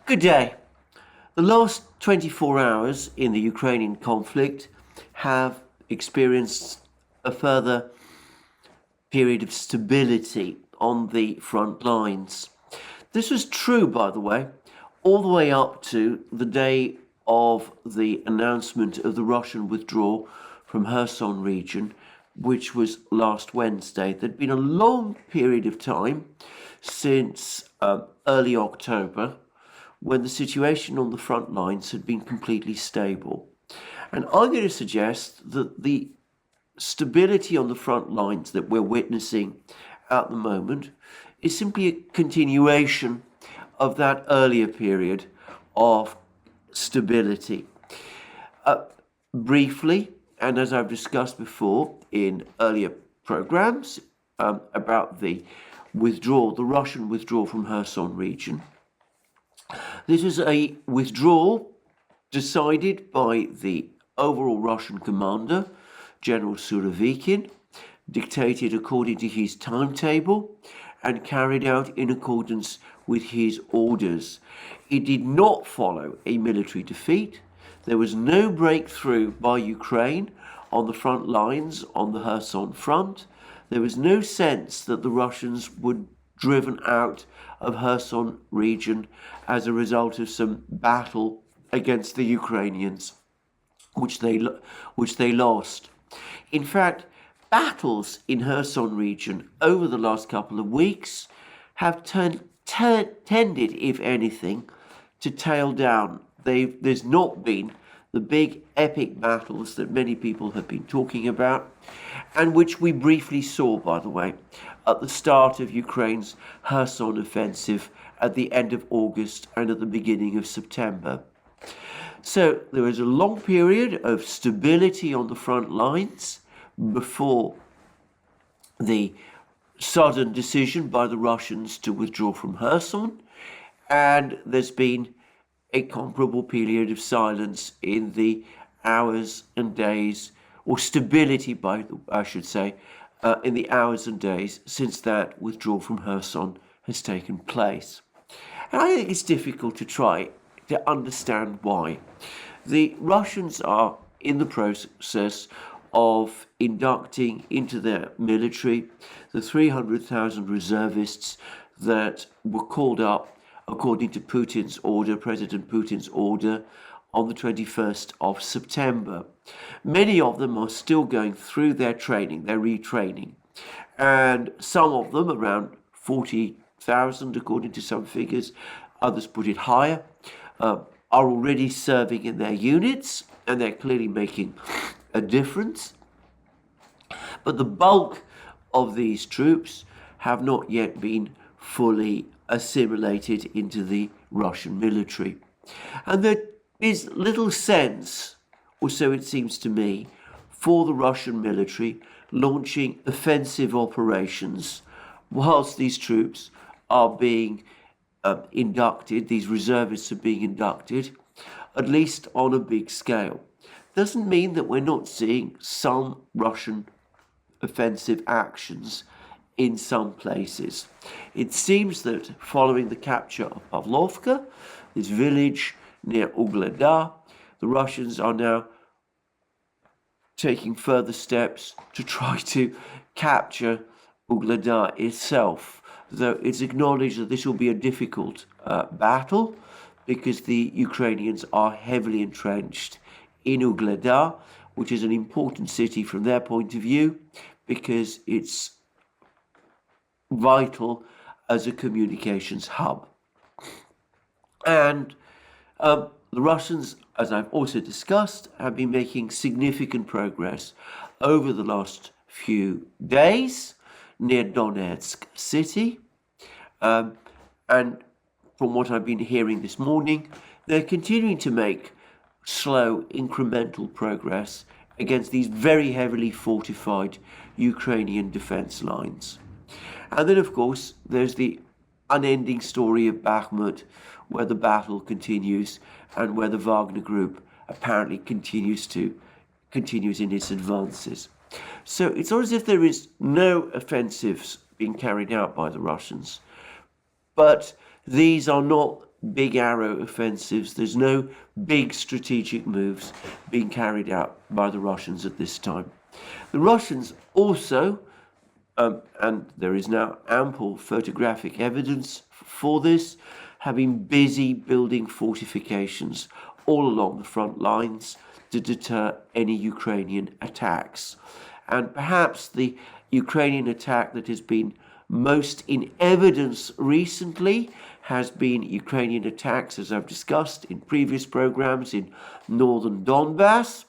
Good day. The last 24 hours in the Ukrainian conflict have experienced a further period of stability on the front lines. This was true, by the way, all the way up to the day of the announcement of the Russian withdrawal from Kherson region, which was last Wednesday. There'd been a long period of time since early October when the situation on the front lines had been completely stable. And I'm going to suggest that the stability on the front lines that we're witnessing at the moment is simply a continuation of that earlier period of stability. Briefly, and as I've discussed before in earlier programs about the Russian withdrawal from Kherson region, this is a withdrawal decided by the overall Russian commander, General Surovikin, dictated according to his timetable and carried out in accordance with his orders. It did not follow a military defeat. There was no breakthrough by Ukraine on the front lines on the Kherson front. There was no sense that the Russians were driven out of Kherson region as a result of some battle against the Ukrainians, which they lost. In fact, battles in Kherson region over the last couple of weeks have tended, if anything, to tail down. There's not been the big epic battles that many people have been talking about, and which we briefly saw, by the way, at the start of Ukraine's Kherson offensive at the end of August and at the beginning of September. So there was a long period of stability on the front lines before the sudden decision by the Russians to withdraw from Kherson, and there's been a comparable period of silence in the hours and days, or stability, I should say, in the hours and days since that withdrawal from Kherson has taken place. And I think it's difficult to try to understand why. The Russians are in the process of inducting into their military the 300,000 reservists that were called up according to Putin's order, President Putin's order, on the 21st of September. Many of them are still going through their training, their retraining, and some of them, around 40,000 according to some figures, others put it higher, are already serving in their units, and they're clearly making a difference. But the bulk of these troops have not yet been fully assimilated into the Russian military. And there is little sense, or so it seems to me, for the Russian military launching offensive operations whilst these troops are being inducted, these reservists are being inducted, at least on a big scale. Doesn't mean that we're not seeing some Russian offensive actions in some places. It seems that following the capture of Pavlovka, this village near Ugledar, the Russians are now taking further steps to try to capture Ugledar itself, though it's acknowledged that this will be a difficult battle because the Ukrainians are heavily entrenched in Ugledar, which is an important city from their point of view because it's vital as a communications hub. And the Russians, as I've also discussed, have been making significant progress over the last few days near Donetsk city. And from what I've been hearing this morning, they're continuing to make slow, incremental progress against these very heavily fortified Ukrainian defense lines. And then, of course, there's the unending story of Bakhmut, where the battle continues and where the Wagner Group apparently continues in its advances. So it's not as if there is no offensives being carried out by the Russians, but these are not big arrow offensives. There's no big strategic moves being carried out by the Russians at this time. The Russians also, and there is now ample photographic evidence for this, have been busy building fortifications all along the front lines to deter any Ukrainian attacks. And perhaps the Ukrainian attack that has been most in evidence recently has been Ukrainian attacks, as I've discussed in previous programs, in northern Donbass,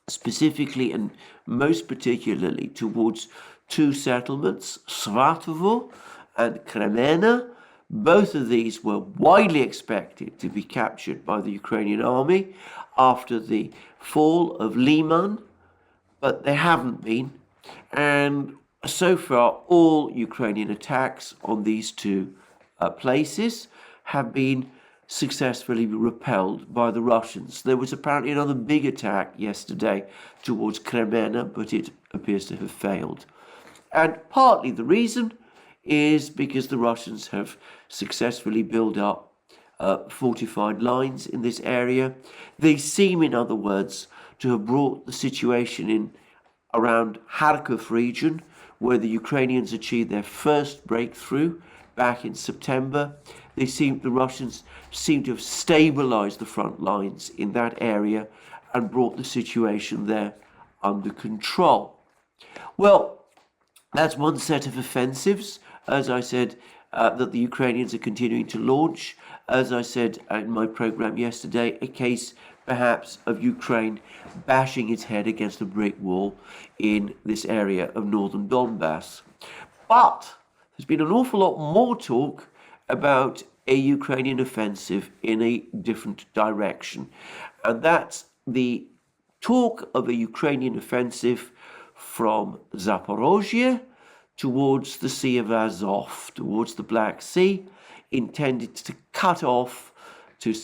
specifically and most particularly towards two settlements, Svatovo and Kremena. Both of these were widely expected to be captured by the Ukrainian army after the fall of Liman, but they haven't been. And so far, all Ukrainian attacks on these two places have been successfully repelled by the Russians. There was apparently another big attack yesterday towards Kremena, but it appears to have failed. And partly the reason is because the Russians have successfully built up fortified lines in this area. They seem, in other words, to have brought the situation in around Kharkiv region, where the Ukrainians achieved their first breakthrough back in September. The Russians seem to have stabilized the front lines in that area and brought the situation there under control. Well, that's one set of offensives, as I said, that the Ukrainians are continuing to launch. As I said in my program yesterday, a case perhaps of Ukraine bashing its head against a brick wall in this area of northern Donbass. But there's been an awful lot more talk about a Ukrainian offensive in a different direction. And that's the talk of a Ukrainian offensive from Zaporozhye towards the Sea of Azov, towards the Black Sea, intended to cut off, to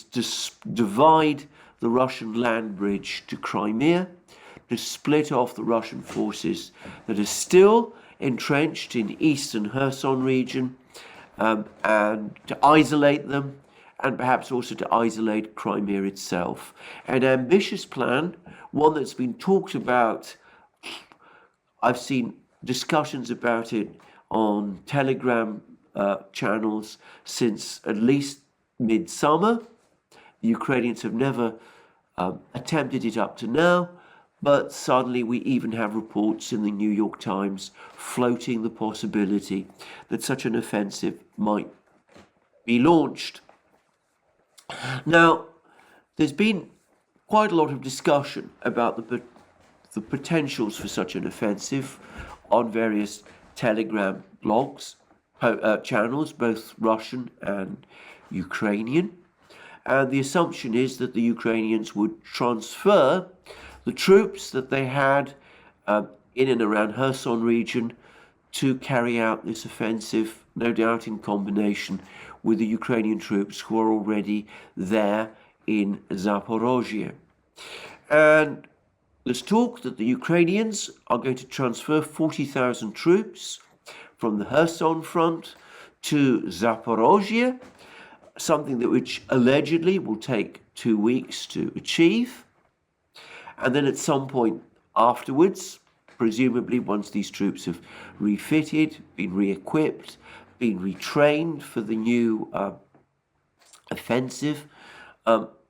divide the Russian land bridge to Crimea, to split off the Russian forces that are still entrenched in eastern Kherson region, and to isolate them, and perhaps also to isolate Crimea itself. An ambitious plan, one that's been talked about. I've seen discussions about it on Telegram channels since at least midsummer. The Ukrainians have never attempted it up to now, but suddenly we even have reports in the New York Times floating the possibility that such an offensive might be launched. Now, there's been quite a lot of discussion about the potentials for such an offensive on various Telegram blogs, channels, both Russian and Ukrainian. And the assumption is that the Ukrainians would transfer the troops that they had in and around Kherson region to carry out this offensive, no doubt in combination with the Ukrainian troops who are already there in Zaporozhye. And there's talk that the Ukrainians are going to transfer 40,000 troops from the Kherson front to Zaporozhye, something that which allegedly will take 2 weeks to achieve. And then at some point afterwards, presumably once these troops have refitted, been re-equipped, been retrained for the new offensive,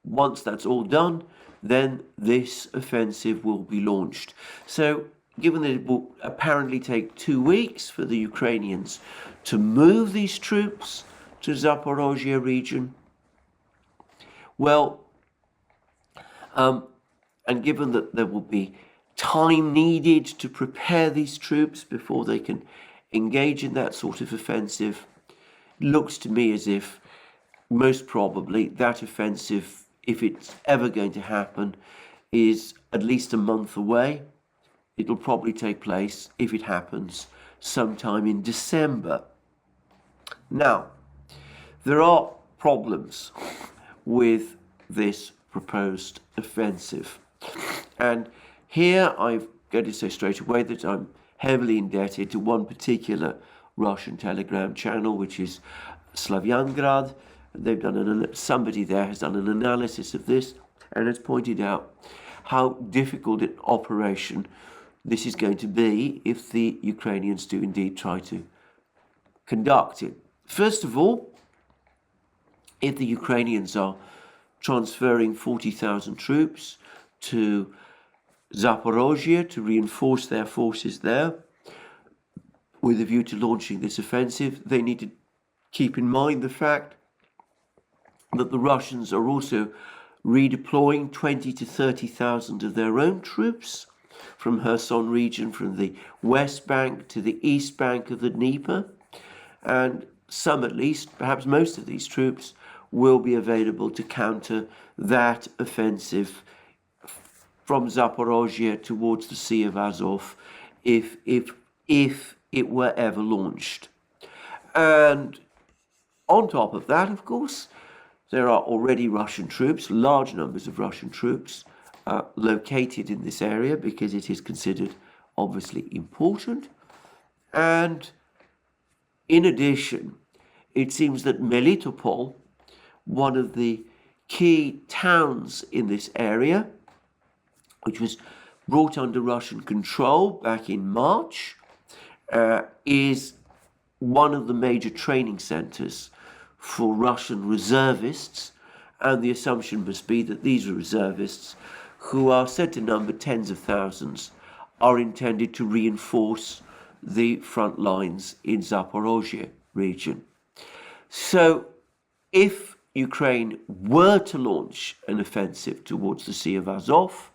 once that's all done, then this offensive will be launched. So given that it will apparently take 2 weeks for the Ukrainians to move these troops to Zaporozhye region, well, and given that there will be time needed to prepare these troops before they can engage in that sort of offensive, it looks to me as if most probably that offensive, if it's ever going to happen, is at least a month away. It'll probably take place, if it happens, sometime in December. Now, there are problems with this proposed offensive. And here I'm going to say straight away that I'm heavily indebted to one particular Russian Telegram channel, which is Slavyangrad, they've done somebody there has done an analysis of this and has pointed out how difficult an operation this is going to be if the Ukrainians do indeed try to conduct it. First of all, if the Ukrainians are transferring 40,000 troops to Zaporozhye to reinforce their forces there with a view to launching this offensive, they need to keep in mind the fact that the Russians are also redeploying 20 to 30,000 of their own troops from Kherson region, from the west bank to the east bank of the Dnieper, and some, at least, perhaps most of these troops will be available to counter that offensive from Zaporozhye towards the Sea of Azov if it were ever launched. And on top of that, of course, there are already Russian troops, large numbers of Russian troops, located in this area because it is considered obviously important. And in addition, it seems that Melitopol, one of the key towns in this area, which was brought under Russian control back in March, is one of the major training centers for Russian reservists, and the assumption must be that these reservists, who are said to number tens of thousands, are intended to reinforce the front lines in Zaporozhye region. So if Ukraine were to launch an offensive towards the Sea of Azov,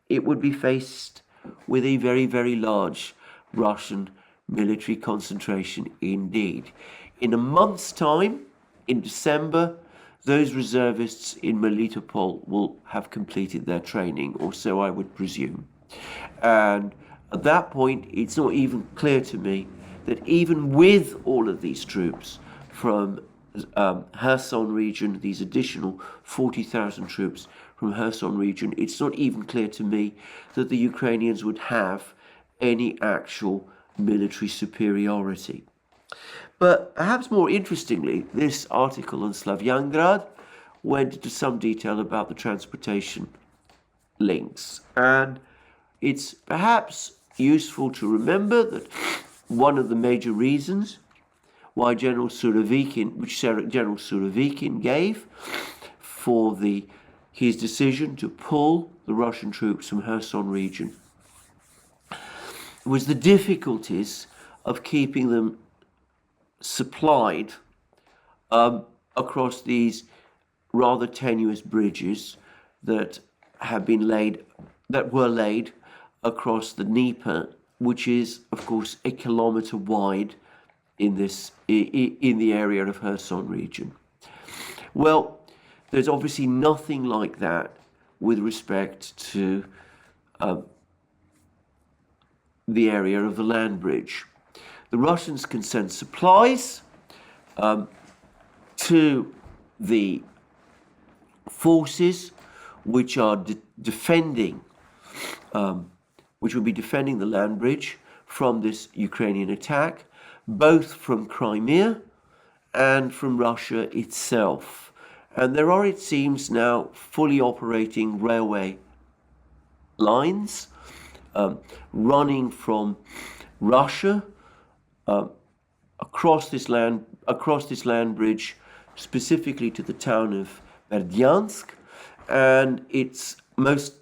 it would be faced with a very, very large Russian military concentration indeed. In a month's time, in December, those reservists in Melitopol will have completed their training, or so I would presume. And at that point, it's not even clear to me that even with all of these troops from Kherson region, these additional 40,000 troops from Kherson region, it's not even clear to me that the Ukrainians would have any actual military superiority. But perhaps more interestingly, this article on Slavyangrad went into some detail about the transportation links. And it's perhaps useful to remember that one of the major reasons why General Surovikin gave for his decision to pull the Russian troops from Kherson region was the difficulties of keeping them supplied across these rather tenuous bridges that were laid across the Dnieper, which is of course a kilometer wide in the area of Kherson region. Well, there's obviously nothing like that with respect to the area of the land bridge. The Russians can send supplies to the forces which are defending, which will be defending the land bridge from this Ukrainian attack, both from Crimea and from Russia itself. And there are, it seems now, fully operating railway lines running from Russia across this land bridge, specifically to the town of Berdyansk, and it's most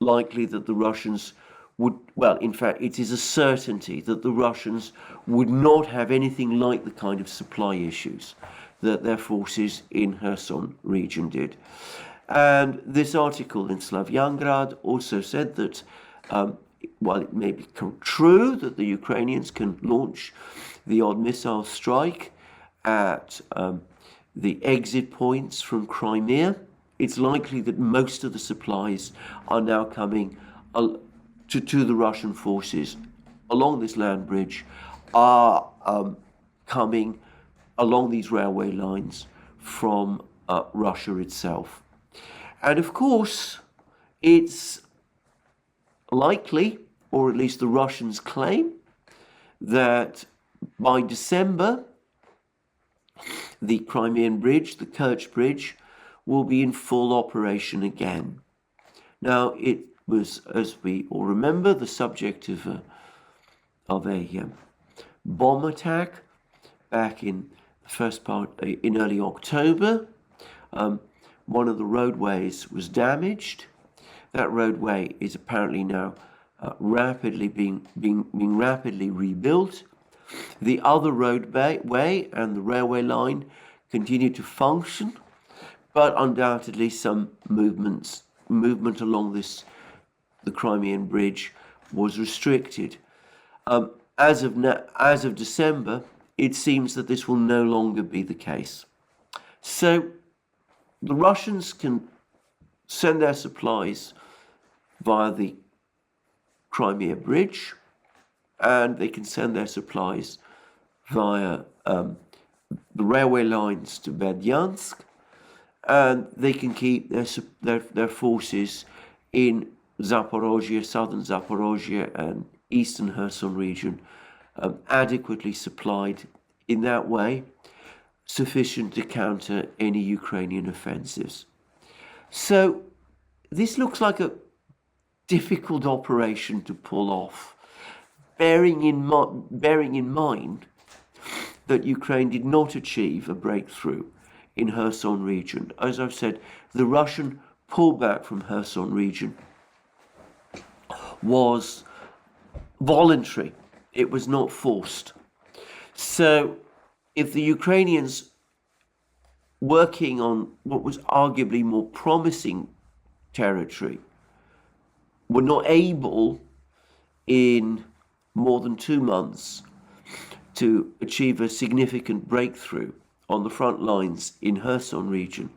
likely that the Russians would, well, in fact, it is a certainty that the Russians would not have anything like the kind of supply issues that their forces in Kherson region did. And this article in Slavyangrad also said that while it may be true that the Ukrainians can launch the odd missile strike at the exit points from Crimea, it's likely that most of the supplies are now coming to the Russian forces along this land bridge, are coming along these railway lines from Russia itself. And of course, it's likely, or at least the Russians claim, that by December, the Crimean Bridge, the Kerch Bridge, will be in full operation again. Now, it was, as we all remember, the subject of a bomb attack back in the first part, in early October. One of the roadways was damaged. That roadway is apparently now rapidly being rapidly rebuilt. The other roadway and the railway line continue to function, but undoubtedly some movement along the Crimean Bridge was restricted. As of December, it seems that this will no longer be the case. So the Russians can send their supplies via the Crimea Bridge, and they can send their supplies via the railway lines to Berdyansk, and they can keep their forces in Zaporozhye, southern Zaporozhye, and eastern Kherson region adequately supplied in that way, sufficient to counter any Ukrainian offensives. So this looks like a difficult operation to pull off, bearing in mind that Ukraine did not achieve a breakthrough in Kherson region. As I've said, the Russian pullback from Kherson region was voluntary. It was not forced. So if the Ukrainians, working on what was arguably more promising territory, were not able in more than 2 months to achieve a significant breakthrough on the front lines in Kherson region,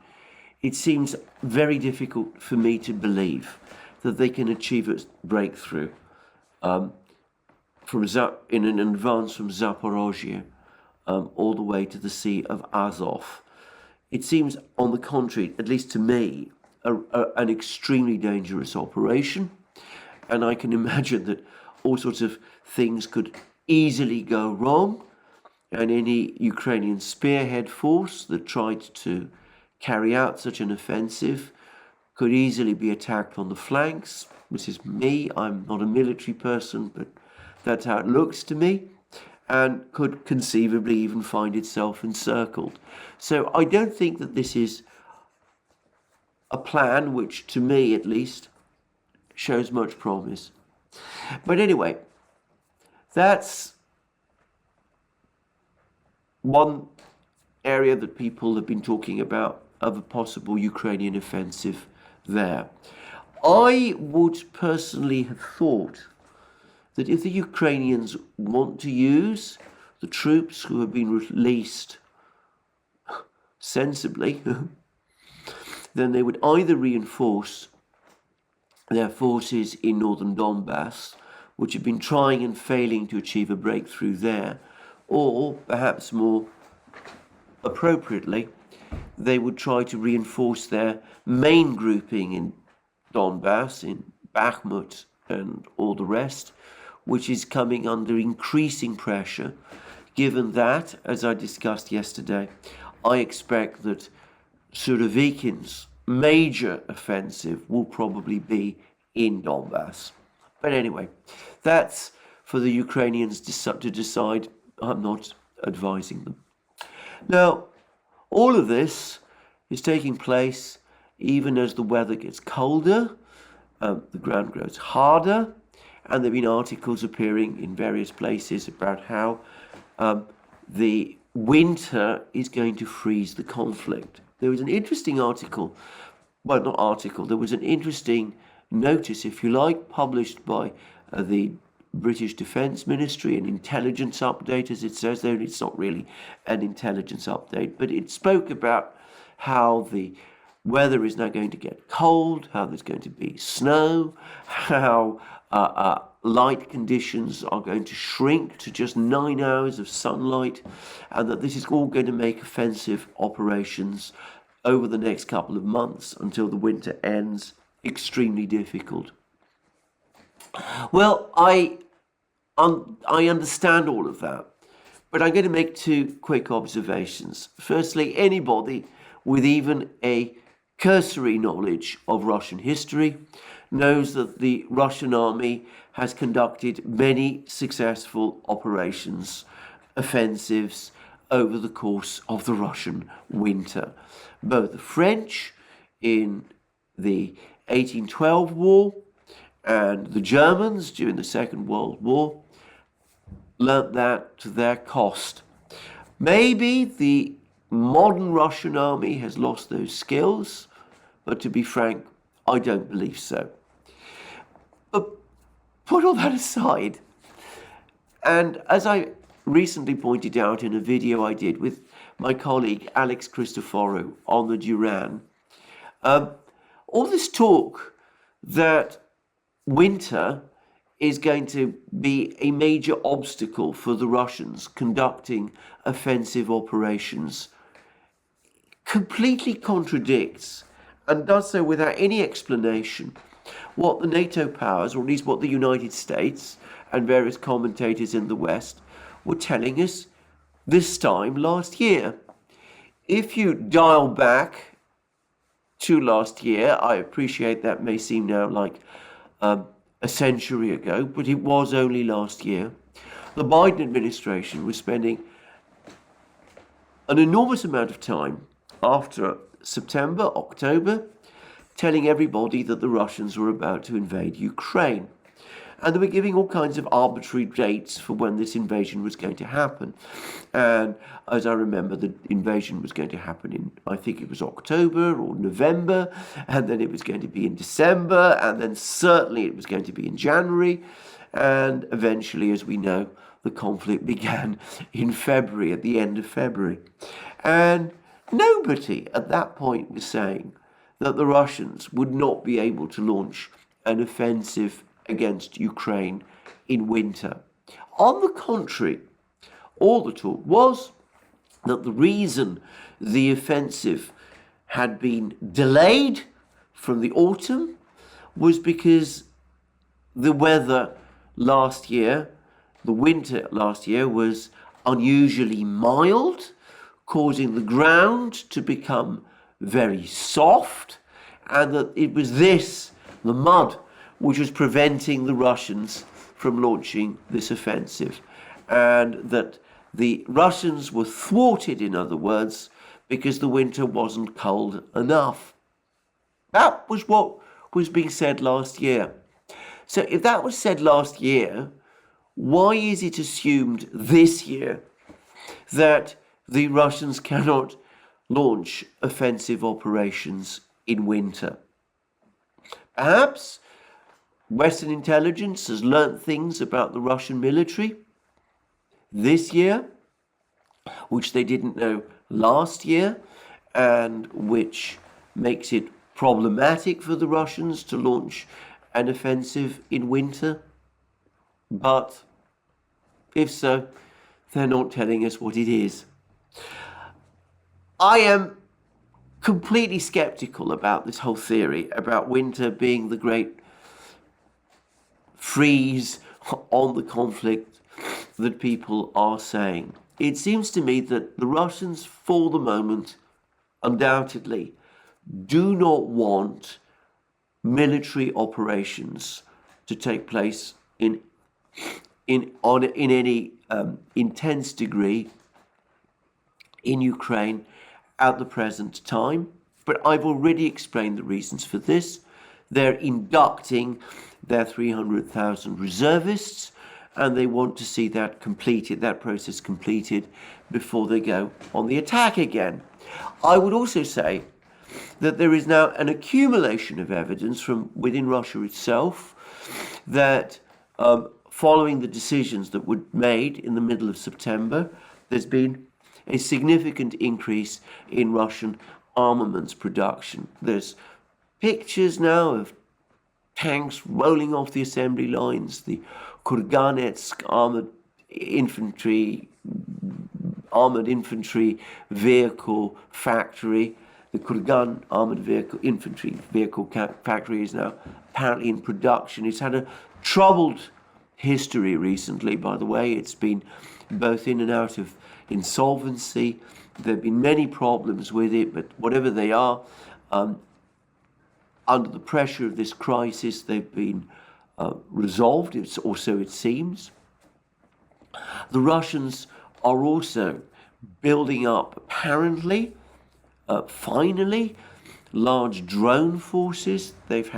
it seems very difficult for me to believe that they can achieve a breakthrough in an advance from Zaporozhye all the way to the Sea of Azov. It seems, on the contrary, at least to me, an extremely dangerous operation, and I can imagine that all sorts of things could easily go wrong, and any Ukrainian spearhead force that tried to carry out such an offensive could easily be attacked on the flanks. This is me, I'm not a military person, but that's how it looks to me, and could conceivably even find itself encircled. So I don't think that this is a plan which, to me at least, shows much promise. But anyway, that's one area that people have been talking about of a possible Ukrainian offensive there. I would personally have thought that if the Ukrainians want to use the troops who have been released sensibly, then they would either reinforce their forces in northern Donbass, which have been trying and failing to achieve a breakthrough there, or perhaps more appropriately, they would try to reinforce their main grouping in Donbass, in Bakhmut and all the rest, which is coming under increasing pressure, given that, as I discussed yesterday, I expect that Surovikin's major offensive will probably be in Donbass. But anyway, that's for the Ukrainians to decide. I'm not advising them. Now, all of this is taking place even as the weather gets colder, the ground grows harder, and there have been articles appearing in various places about how the winter is going to freeze the conflict. There was an interesting article, well, not article, there was an interesting notice, if you like, published by the British Defence Ministry, an intelligence update, as it says there. It's not really an intelligence update, but it spoke about how the weather is now going to get cold, how there's going to be snow, how light conditions are going to shrink to just 9 hours of sunlight, and that this is all going to make offensive operations over the next couple of months until the winter ends extremely difficult. Well, I understand all of that, But I'm going to make two quick observations. Firstly, anybody with even a cursory knowledge of Russian history knows that the Russian army has conducted many successful operations, offensives, over the course of the Russian winter. Both the French in the 1812 war and the Germans during the Second World War learnt that to their cost. Maybe the modern Russian army has lost those skills, but to be frank, I don't believe so. But put all that aside, and as I recently pointed out in a video I did with my colleague Alex Christoforou on the Duran, all this talk that winter is going to be a major obstacle for the Russians conducting offensive operations completely contradicts, and does so without any explanation, what the NATO powers, or at least what the United States and various commentators in the West were telling us this time last year. If you dial back to last year, I appreciate that may seem now like a century ago, but it was only last year. The Biden administration was spending an enormous amount of time after September, October, telling everybody that the Russians were about to invade Ukraine. And they were giving all kinds of arbitrary dates for when this invasion was going to happen. And as I remember, the invasion was going to happen in, I think it was October or November, and then it was going to be in December, and then certainly it was going to be in January. And eventually, as we know, the conflict began in February, at the end of February. And nobody at that point was saying that the Russians would not be able to launch an offensive against Ukraine in winter. On the contrary, all the talk was that the reason the offensive had been delayed from the autumn was because the weather last year, the winter last year, was unusually mild, causing the ground to become very soft, and that it was this, the mud, which was preventing the Russians from launching this offensive, and that the Russians were thwarted, in other words, because the winter wasn't cold enough. That was what was being said last year. So if that was said last year, why is it assumed this year that the Russians cannot launch offensive operations in winter? Perhaps Western intelligence has learnt things about the Russian military this year, which they didn't know last year, and which makes it problematic for the Russians to launch an offensive in winter. But if so, they're not telling us what it is. I am completely skeptical about this whole theory about winter being the great freeze on the conflict that people are saying. It seems to me that the Russians, for the moment, undoubtedly, do not want military operations to take place in any intense degree in Ukraine at the present time. But I've already explained the reasons for this. They're inducting their 300,000 reservists, and they want to see that completed, that process completed, before they go on the attack again. I would also say that there is now an accumulation of evidence from within Russia itself that following the decisions that were made in the middle of September, there's been a significant increase in Russian armaments production. There's pictures now of tanks rolling off the assembly lines, the Kurganetsk armored infantry vehicle factory. The Kurgan armored infantry vehicle factory is now apparently in production. It's had a troubled history recently, by the way. It's been both in and out of insolvency. There have been many problems with it, but whatever they are, under the pressure of this crisis, they've been resolved, or so it seems. The Russians are also building up, apparently, finally, large drone forces. There've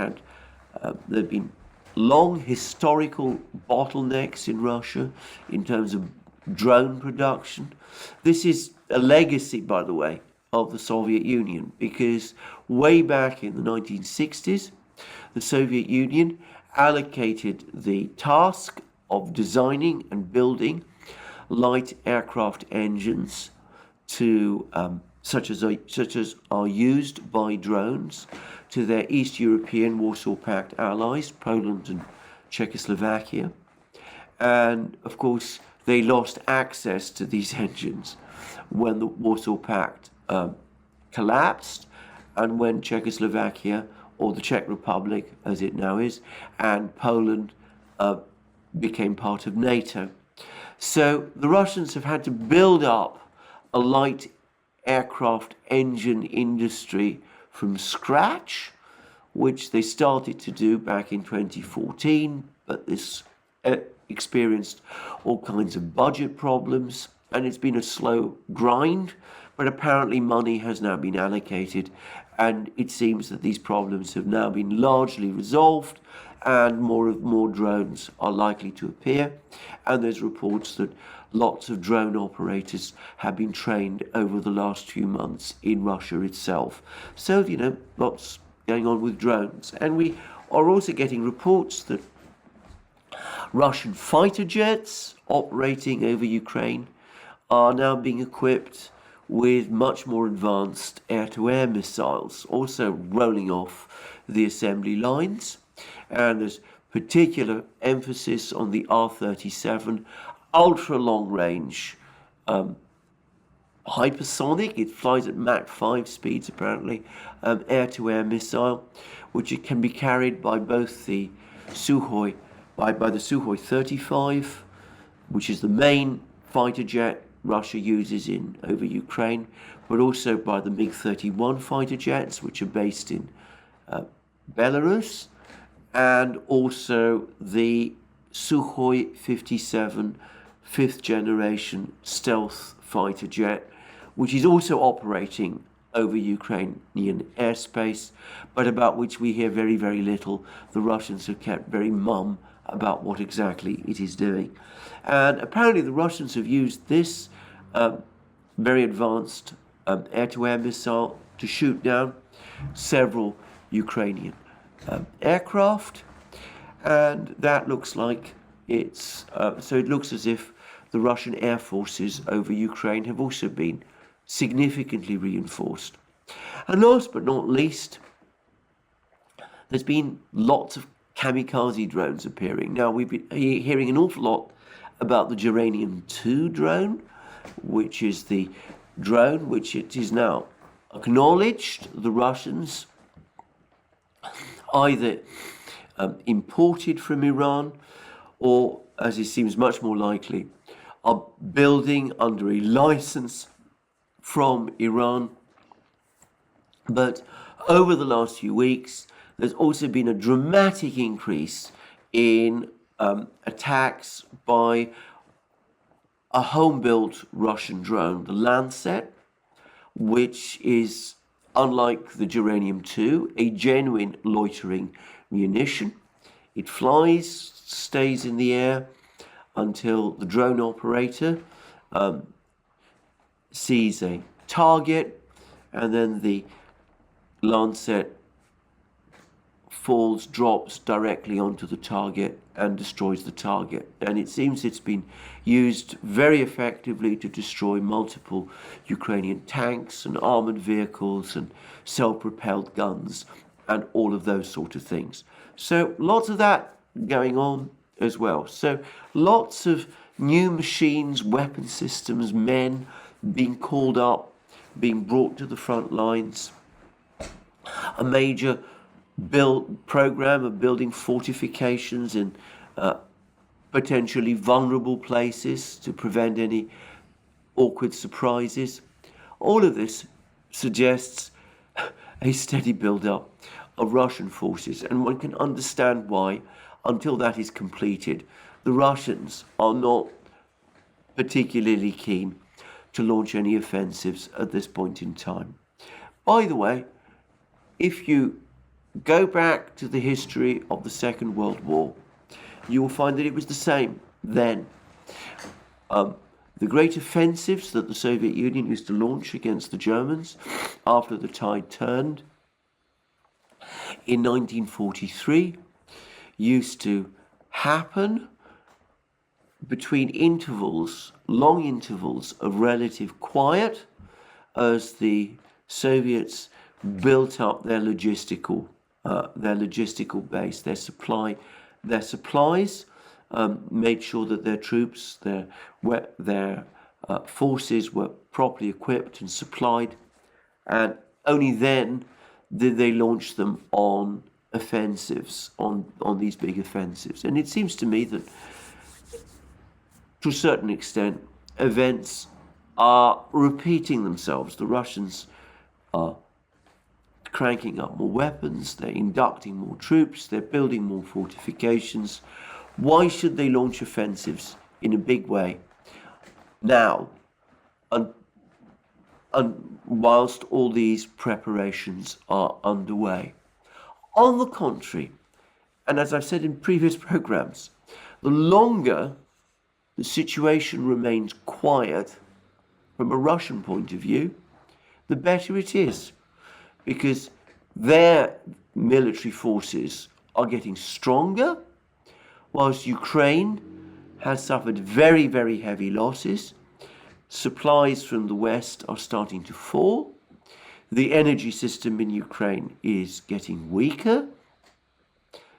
been long historical bottlenecks in Russia in terms of drone production. This is a legacy, by the way, of the Soviet Union, because way back in the 1960s, the Soviet Union allocated the task of designing and building light aircraft engines to such as are used by drones to their East European Warsaw Pact allies, Poland and Czechoslovakia. And of course, they lost access to these engines when the Warsaw Pact collapsed, and when Czechoslovakia, or the Czech Republic as it now is, and Poland became part of NATO. So the Russians have had to build up a light aircraft engine industry from scratch, which they started to do back in 2014, but this experienced all kinds of budget problems, and it's been a slow grind, but apparently money has now been allocated, and it seems that these problems have now been largely resolved, and more drones are likely to appear. And there's reports that lots of drone operators have been trained over the last few months in Russia itself. So, lots going on with drones. And we are also getting reports that Russian fighter jets operating over Ukraine are now being equipped with much more advanced air-to-air missiles, also rolling off the assembly lines. And there's particular emphasis on the R-37 ultra-long range hypersonic, it flies at Mach 5 speeds apparently, air-to-air missile, which it can be carried by both the Sukhoi, by the Sukhoi 35, which is the main fighter jet Russia uses over Ukraine, but also by the MiG-31 fighter jets, which are based in Belarus, and also the Sukhoi 57 fifth generation stealth fighter jet, which is also operating over Ukrainian airspace, but about which we hear very, very little. The Russians have kept very mum about what exactly it is doing. And apparently the Russians have used this very advanced air-to-air missile to shoot down several Ukrainian aircraft, and that looks like so it looks as if the Russian air forces over Ukraine have also been significantly reinforced. And last but not least, there's been lots of kamikaze drones appearing. Now, we've been hearing an awful lot about the Uranium-2 drone, which is the drone which it is now acknowledged the Russians either imported from Iran, or, as it seems much more likely, are building under a license from Iran. But over the last few weeks, there's also been a dramatic increase in attacks by a home-built Russian drone, the Lancet, which is, unlike the Uranium-2, a genuine loitering munition. It flies, stays in the air until the drone operator sees a target, and then the Lancet drops directly onto the target and destroys the target. And it seems it's been used very effectively to destroy multiple Ukrainian tanks and armored vehicles and self-propelled guns and all of those sort of things. So lots of that going on as well. So lots of new machines, weapon systems, men being called up, being brought to the front lines. A major program of building fortifications in potentially vulnerable places to prevent any awkward surprises. All of this suggests a steady build-up of Russian forces, and one can understand why, until that is completed, the Russians are not particularly keen to launch any offensives at this point in time. By the way, if you go back to the history of the Second World War, you will find that it was the same then. The great offensives that the Soviet Union used to launch against the Germans after the tide turned in 1943 used to happen between intervals, long intervals of relative quiet, as the Soviets built up their logistical base, their supplies, made sure that their troops, their forces were properly equipped and supplied, and only then did they launch them on offensives, on these big offensives. And it seems to me that, to a certain extent, events are repeating themselves. The Russians are cranking up more weapons, they're inducting more troops, they're building more fortifications. Why should they launch offensives in a big way now, and whilst all these preparations are underway? On the contrary, and as I've said in previous programs, the longer the situation remains quiet from a Russian point of view, the better it is, because their military forces are getting stronger, whilst Ukraine has suffered very, very heavy losses. Supplies from the West are starting to fall. The energy system in Ukraine is getting weaker.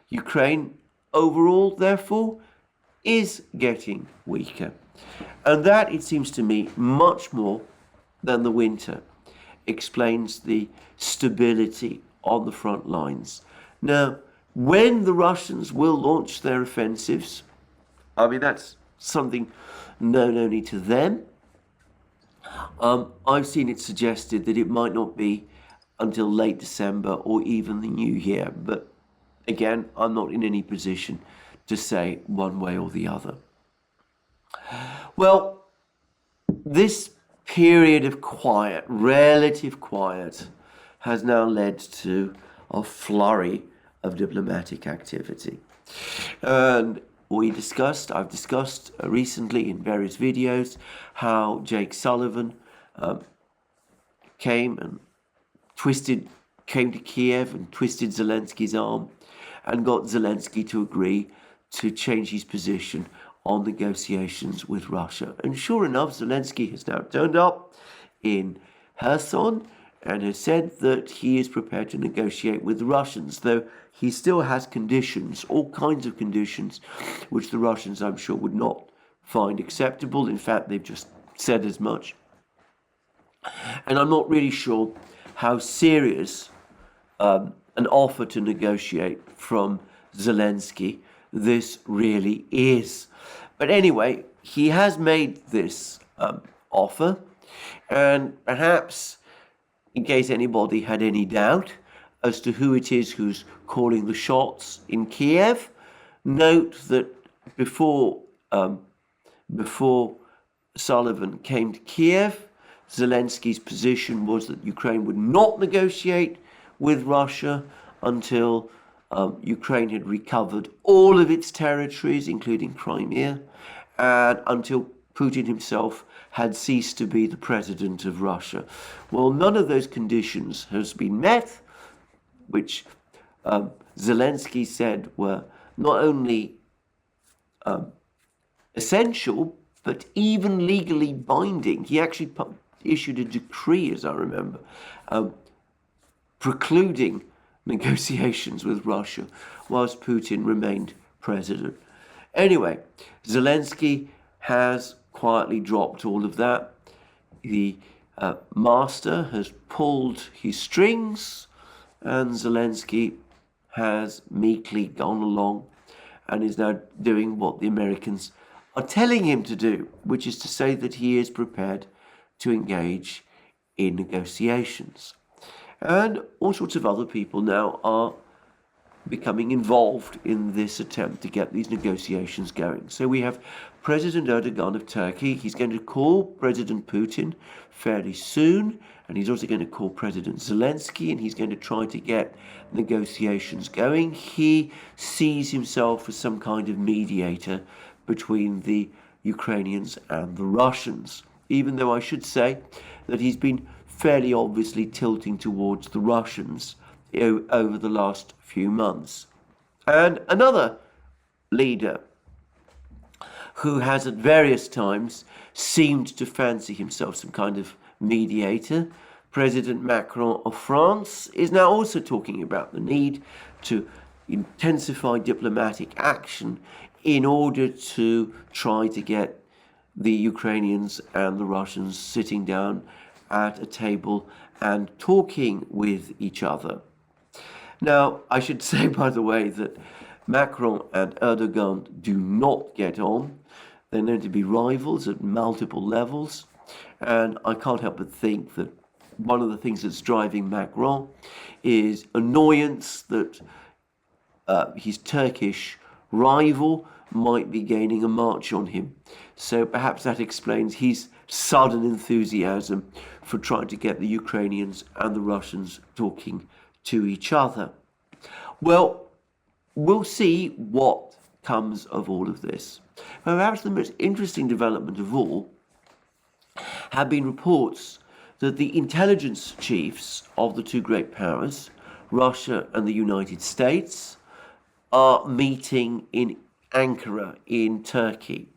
Ukraine overall, therefore, is getting weaker. And that, it seems to me, much more than the winter, explains the stability on the front lines. Now, when the Russians will launch their offensives, I mean, that's something known only to them. I've seen it suggested that it might not be until late December or even the new year. But again, I'm not in any position to say one way or the other. Well, this period of quiet, relative quiet, has now led to a flurry of diplomatic activity. And I've discussed recently in various videos how Jake Sullivan came to Kiev and twisted Zelensky's arm and got Zelensky to agree to change his position on negotiations with Russia. And sure enough, Zelensky has now turned up in Kherson and has said that he is prepared to negotiate with the Russians, though he still has conditions, all kinds of conditions, which the Russians, I'm sure, would not find acceptable. In fact, they've just said as much. And I'm not really sure how serious an offer to negotiate from Zelensky this really is. But anyway, he has made this offer, and perhaps, in case anybody had any doubt as to who it is who's calling the shots in Kiev, note that before Sullivan came to Kiev, Zelensky's position was that Ukraine would not negotiate with Russia until Ukraine had recovered all of its territories, including Crimea, and until Putin himself had ceased to be the president of Russia. Well, none of those conditions has been met, which Zelensky said were not only essential, but even legally binding. He actually issued a decree, as I remember, precluding negotiations with Russia whilst Putin remained president. Anyway, Zelensky has quietly dropped all of that. The master has pulled his strings, and Zelensky has meekly gone along and is now doing what the Americans are telling him to do, which is to say that he is prepared to engage in negotiations. And all sorts of other people now are becoming involved in this attempt to get these negotiations going. So we have President Erdogan of Turkey. He's going to call President Putin fairly soon, and he's also going to call President Zelensky, and he's going to try to get negotiations going. He sees himself as some kind of mediator between the Ukrainians and the Russians, even though I should say that he's been fairly obviously tilting towards the Russians over the last few months. And another leader who has at various times seemed to fancy himself some kind of mediator, President Macron of France, is now also talking about the need to intensify diplomatic action in order to try to get the Ukrainians and the Russians sitting down at a table and talking with each other. Now, I should say, by the way, that Macron and Erdogan do not get on. They're known to be rivals at multiple levels. And I can't help but think that one of the things that's driving Macron is annoyance that his Turkish rival might be gaining a march on him. So perhaps that explains his sudden enthusiasm for trying to get the Ukrainians and the Russians talking to each other. Well, we'll see what comes of all of this. Perhaps the most interesting development of all have been reports that the intelligence chiefs of the two great powers, Russia and the United States, are meeting in Ankara in Turkey.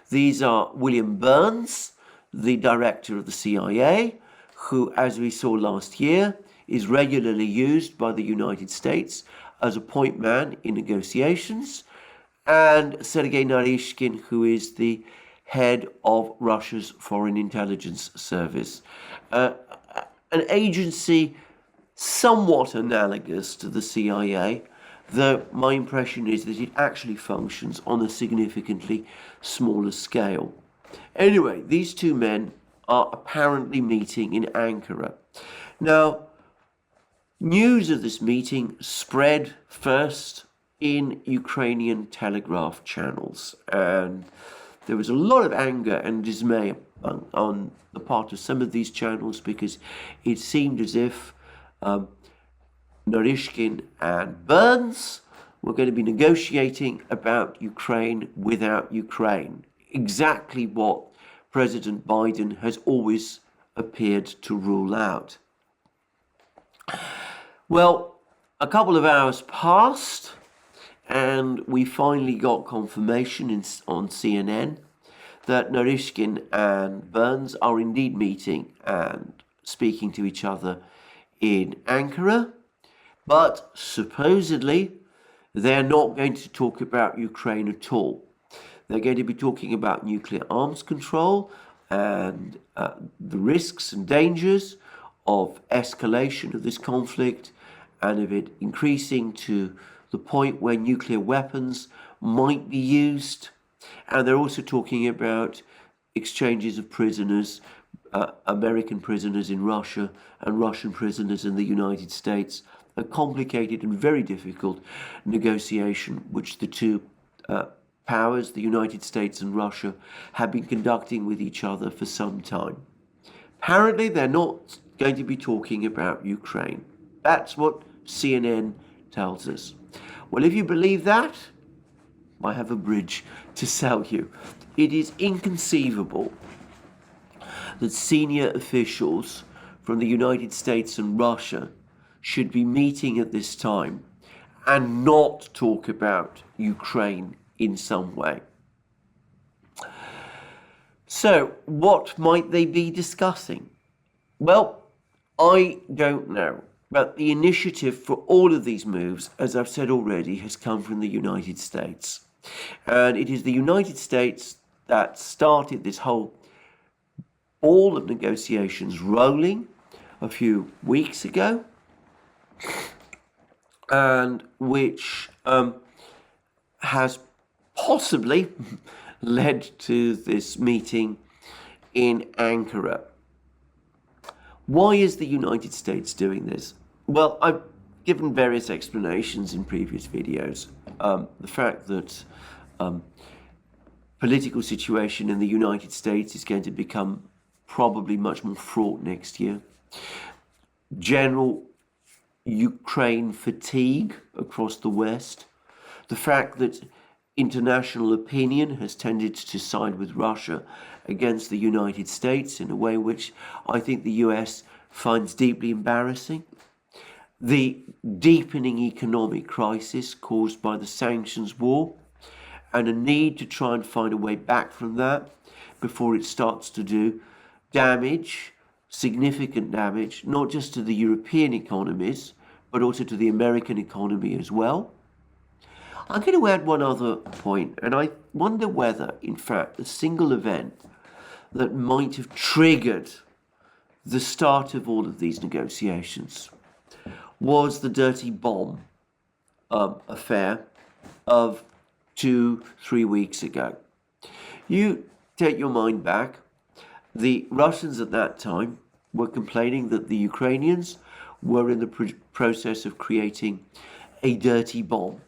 These are William Burns, the director of the CIA, who, as we saw last year, is regularly used by the United States as a point man in negotiations, and Sergei Narishkin, who is the head of Russia's Foreign Intelligence Service, an agency somewhat analogous to the CIA, though my impression is that it actually functions on a significantly smaller scale. Anyway, these two men are apparently meeting in Ankara. Now, news of this meeting spread first in Ukrainian telegraph channels, and there was a lot of anger and dismay on the part of some of these channels because it seemed as if Narishkin and Burns were going to be negotiating about Ukraine without Ukraine, exactly what President Biden has always appeared to rule out. Well, a couple of hours passed, and we finally got confirmation on CNN that Narishkin and Burns are indeed meeting and speaking to each other in Ankara, but supposedly they're not going to talk about Ukraine at all. They're going to be talking about nuclear arms control and the risks and dangers of escalation of this conflict and of it increasing to the point where nuclear weapons might be used. And they're also talking about exchanges of prisoners, American prisoners in Russia and Russian prisoners in the United States, a complicated and very difficult negotiation which the two powers, the United States and Russia, have been conducting with each other for some time. Apparently, they're not going to be talking about Ukraine. That's what CNN tells us. Well, if you believe that, I have a bridge to sell you. It is inconceivable that senior officials from the United States and Russia should be meeting at this time and not talk about Ukraine in some way. So, what might they be discussing? Well, I don't know. But the initiative for all of these moves, as I've said already, has come from the United States. And it is the United States that started this whole ball of negotiations rolling a few weeks ago, and which has possibly led to this meeting in Ankara. Why is the United States doing this? Well, I've given various explanations in previous videos. The fact that political situation in the United States is going to become probably much more fraught next year. General Ukraine fatigue across the West. The fact that international opinion has tended to side with Russia against the United States in a way which I think the US finds deeply embarrassing. The deepening economic crisis caused by the sanctions war and a need to try and find a way back from that before it starts to do damage, significant damage, not just to the European economies, but also to the American economy as well. I'm going to add one other point, and I wonder whether, in fact, the single event that might have triggered the start of all of these negotiations was the dirty bomb affair of 2-3 weeks ago. You take your mind back, the Russians at that time were complaining that the Ukrainians were in the process of creating a dirty bomb,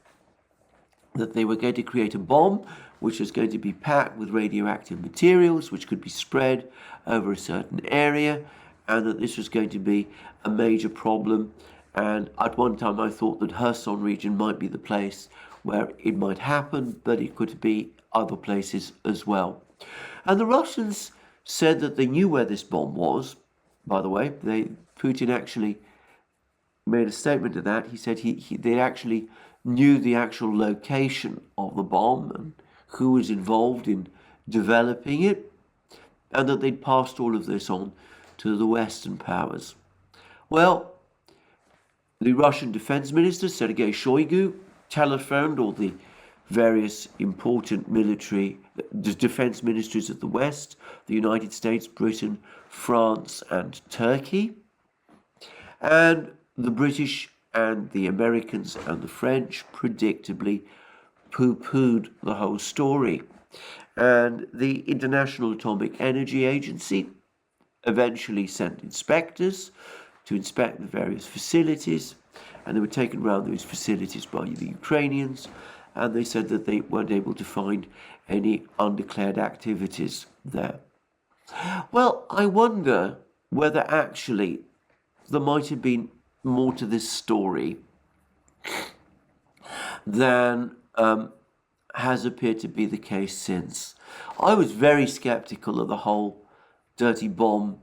that they were going to create a bomb which was going to be packed with radioactive materials which could be spread over a certain area, and that this was going to be a major problem. And at one time I thought that Kherson region might be the place where it might happen, but it could be other places as well. And the Russians said that they knew where this bomb was. By the way, Putin actually made a statement to that. He said they actually knew the actual location of the bomb and who was involved in developing it, and that they'd passed all of this on to the Western powers. Well, the Russian Defense Minister, Sergei Shoigu, telephoned all the various important military defense ministries of the West, the United States, Britain, France, and Turkey. And the British and the Americans and the French predictably poo-pooed the whole story. And the International Atomic Energy Agency eventually sent inspectors to inspect the various facilities, and they were taken around those facilities by the Ukrainians, and they said that they weren't able to find any undeclared activities there. Well, I wonder whether actually there might have been more to this story than has appeared to be the case since. I was very skeptical of the whole dirty bomb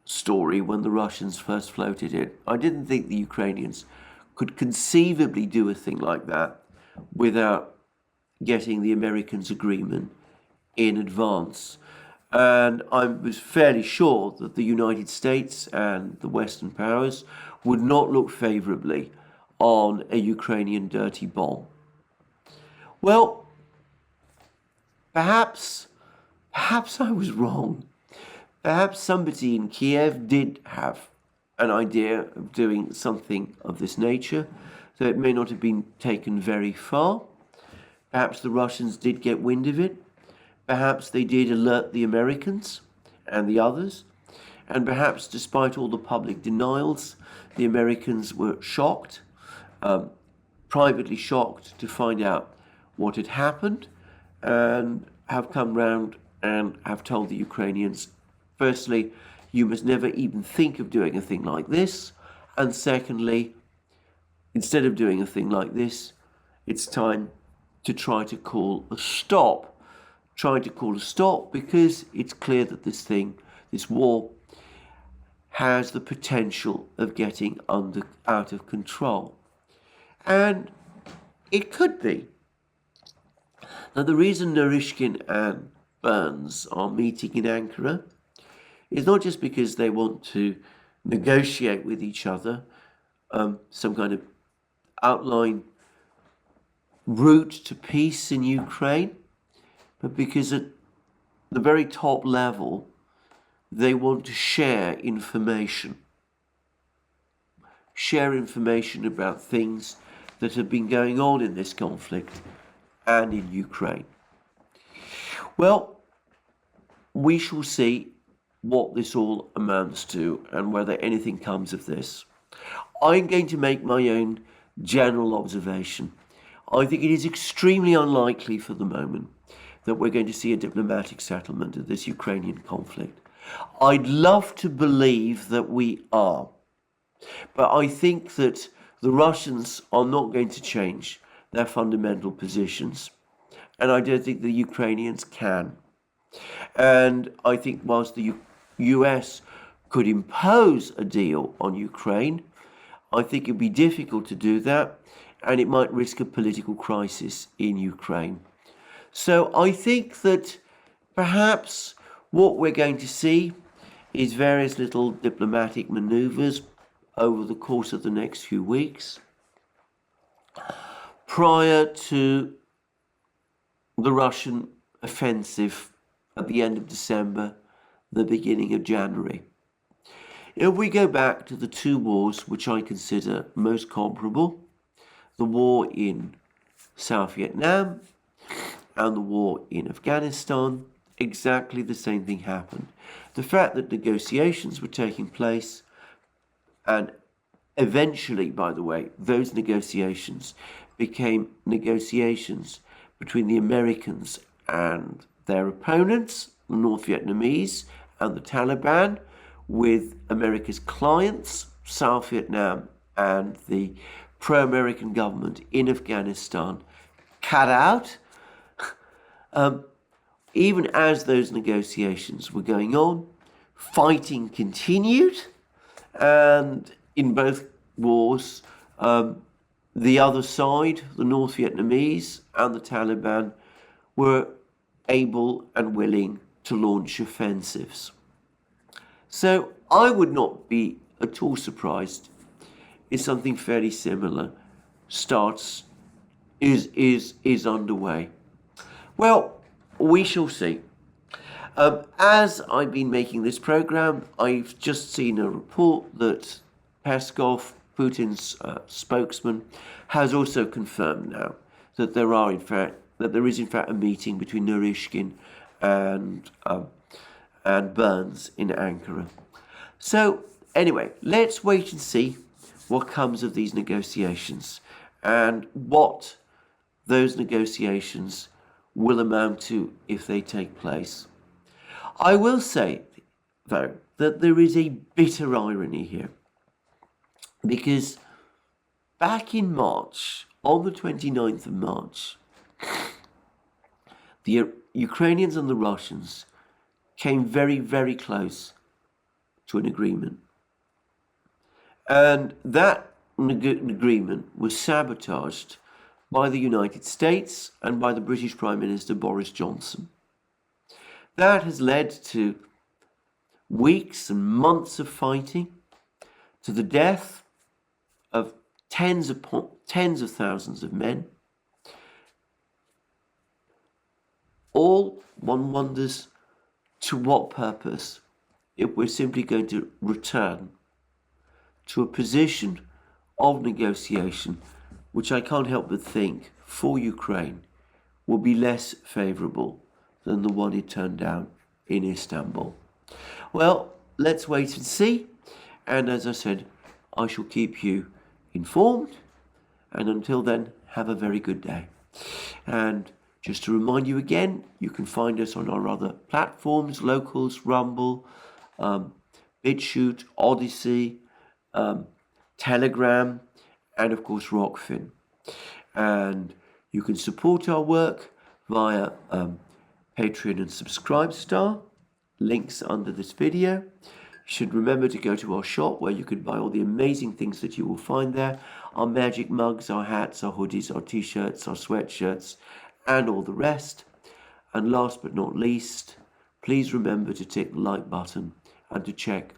story when the Russians first floated it. I didn't think the Ukrainians could conceivably do a thing like that without getting the Americans' agreement in advance. And I was fairly sure that the United States and the Western powers would not look favorably on a Ukrainian dirty bomb. Well, perhaps I was wrong. Perhaps somebody in Kiev did have an idea of doing something of this nature, so it may not have been taken very far. Perhaps the Russians did get wind of it. Perhaps they did alert the Americans and the others. And perhaps, despite all the public denials, the Americans were shocked, privately shocked, to find out what had happened, and have come round and have told the Ukrainians, firstly, you must never even think of doing a thing like this. And secondly, instead of doing a thing like this, it's time to try to call a stop. Trying to call a stop because it's clear that this war, has the potential of getting out of control. And it could be. Now, the reason Narishkin and Burns are meeting in Ankara is not just because they want to negotiate with each other some kind of outline route to peace in Ukraine, but because at the very top level, they want to share information. Share information about things that have been going on in this conflict and in Ukraine. Well, we shall see what this all amounts to and whether anything comes of this. I'm going to make my own general observation. I think it is extremely unlikely for the moment that we're going to see a diplomatic settlement of this Ukrainian conflict. I'd love to believe that we are, but I think that the Russians are not going to change their fundamental positions, and I don't think the Ukrainians can. And I think whilst the US could impose a deal on Ukraine, I think it would be difficult to do that, and it might risk a political crisis in Ukraine. So I think that perhaps what we're going to see is various little diplomatic maneuvers over the course of the next few weeks prior to the Russian offensive at the end of December, the beginning of January. If we go back to the two wars which I consider most comparable, the war in South Vietnam and the war in Afghanistan, exactly the same thing happened. The fact that negotiations were taking place, and eventually, by the way, those negotiations became negotiations between the Americans and their opponents, the North Vietnamese and the Taliban, with America's clients, South Vietnam and the pro-American government in Afghanistan, cut out. Even as those negotiations were going on, fighting continued, and in both wars, the other side, the North Vietnamese and the Taliban, were able and willing to launch offensives. So I would not be at all surprised if something fairly similar is underway. Well, we shall see. As I've been making this program, I've just seen a report that Peskov, Putin's spokesman, has also confirmed now that there is in fact a meeting between Naryshkin and Burns in Ankara. So anyway, let's wait and see what comes of these negotiations and what those negotiations will amount to if they take place. I will say, though, that there is a bitter irony here, because back in March, on the 29th of March, the Ukrainians and the Russians came very, very close to an agreement. And that agreement was sabotaged by the United States and by the British Prime Minister Boris Johnson. That has led to weeks and months of fighting, to the death of tens of thousands of men. All, one wonders, to what purpose, if we're simply going to return to a position of negotiation which I can't help but think, for Ukraine, will be less favourable than the one it turned down in Istanbul. Well, let's wait and see. And as I said, I shall keep you informed. And until then, have a very good day. And just to remind you again, you can find us on our other platforms, Locals, Rumble, BitChute, ODYSEE, Telegram, and of course Rockfin. And you can support our work via Patreon and Subscribestar, links under this video. You should remember to go to our shop where you can buy all the amazing things that you will find there. Our magic mugs, our hats, our hoodies, our t-shirts, our sweatshirts, and all the rest. And last but not least, please remember to tick the like button and to check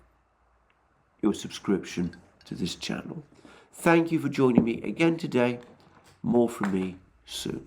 your subscription to this channel. Thank you for joining me again today. More from me soon.